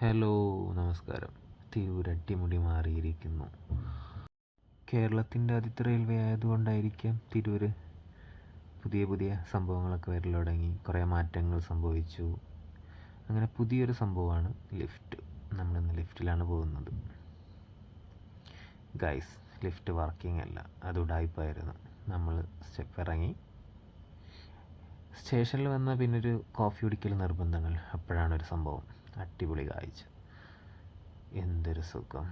Hello, നമസ്കാരം. തിരൂർ അടിമുടി മാറിയിരിക്കുന്നു. കേരളത്തിൻ്റെ ആദ്യത്തെ റെയിൽവേ ആയതുകൊണ്ടായിരിക്കാം തിരൂർ പുതിയ പുതിയ സംഭവങ്ങളൊക്കെ വരൽ തുടങ്ങി. കുറേ മാറ്റങ്ങൾ സംഭവിച്ചു. അങ്ങനെ പുതിയൊരു സംഭവമാണ് ലിഫ്റ്റ്. നമ്മളിന്ന് ലിഫ്റ്റിലാണ് പോകുന്നത്. ഗൈസ്, ലിഫ്റ്റ് വർക്കിംഗ് അല്ല, അത് ഉഡായിപ്പായിരുന്നു. നമ്മൾ സ്റ്റെപ്പ് ഇറങ്ങി സ്റ്റേഷനിൽ വന്നാൽ പിന്നെ ഒരു കോഫി കുടിക്കൽ നിർബന്ധങ്ങൾ. അപ്പോഴാണ് ഒരു സംഭവം. അടിപൊളി കാഴ്ച. എന്തൊരു സുഖം.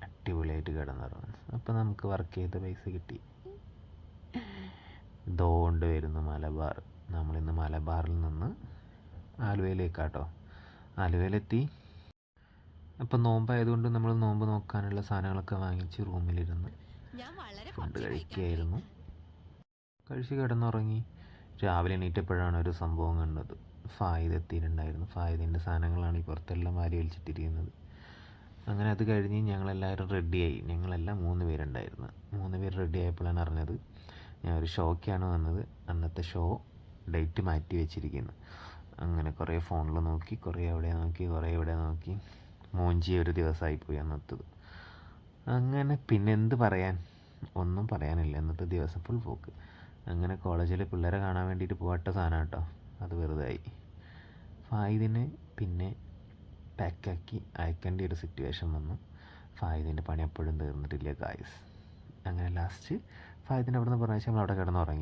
അടിപൊളിയായിട്ട് കിടന്നുറങ്ങുന്നു. അപ്പോൾ നമുക്ക് വർക്ക് ചെയ്ത പൈസ കിട്ടി. ദോണ്ട് വരുന്നു മലബാർ. നമ്മളിന്ന് മലബാറിൽ നിന്ന് ആലുവയിലേക്കാട്ടോ. ആലുവയിലെത്തി. അപ്പം നോമ്പായതുകൊണ്ട് നമ്മൾ നോമ്പ് നോക്കാനുള്ള സാധനങ്ങളൊക്കെ വാങ്ങിച്ച് റൂമിലിരുന്ന് ഫുഡ് കഴിക്കുകയായിരുന്നു. കഴിച്ച് കിടന്നുറങ്ങി. രാവിലെ എണീറ്റപ്പോഴാണ് ഒരു സംഭവം കണ്ടത്. ഫായിദ് എത്തിയിട്ടുണ്ടായിരുന്നു. ഫായിദിൻ്റെ സാധനങ്ങളാണ് ഈ പുറത്തെല്ലാം വാരി വലിച്ചിട്ടിരിക്കുന്നത്. അങ്ങനെ അത് കഴിഞ്ഞ് ഞങ്ങളെല്ലാവരും റെഡിയായി. ഞങ്ങളെല്ലാം 3 പേരുണ്ടായിരുന്നു. 3 പേര് റെഡി ആയപ്പോഴാണ് അറിഞ്ഞത് ഞാൻ ഒരു ഷോയ്ക്കാണ് വന്നത്. അന്നത്തെ ഷോ ഡേറ്റ് മാറ്റി വെച്ചിരിക്കുന്നു. അങ്ങനെ കുറേ ഫോണിൽ നോക്കി, കുറേ അവിടെ നോക്കി, കുറേ ഇവിടെ നോക്കി. മൂഞ്ചി ഒരു ദിവസമായിപ്പോയി അന്നത്തത്. അങ്ങനെ പിന്നെ എന്ത് പറയാൻ, ഒന്നും പറയാനില്ല. അന്നത്തെ ദിവസം ഫുൾ പോക്ക്. അങ്ങനെ കോളേജിൽ പിള്ളേരെ കാണാൻ വേണ്ടിയിട്ട് പോകട്ട സാധനം കേട്ടോ, അത് വെറുതായി. ഫായിദിനെ പിന്നെ പാക്കാക്കി അയക്കേണ്ട ഒരു സിറ്റുവേഷൻ വന്നു. ഫായിദിൻ്റെ പണി എപ്പോഴും തീർന്നിട്ടില്ല ഗായ്സ്. അങ്ങനെ ലാസ്റ്റ് ഫായിദിനെ അവിടെ നിന്ന് പറഞ്ഞാൽ നമ്മൾ അവിടെ കിടന്നുറങ്ങി.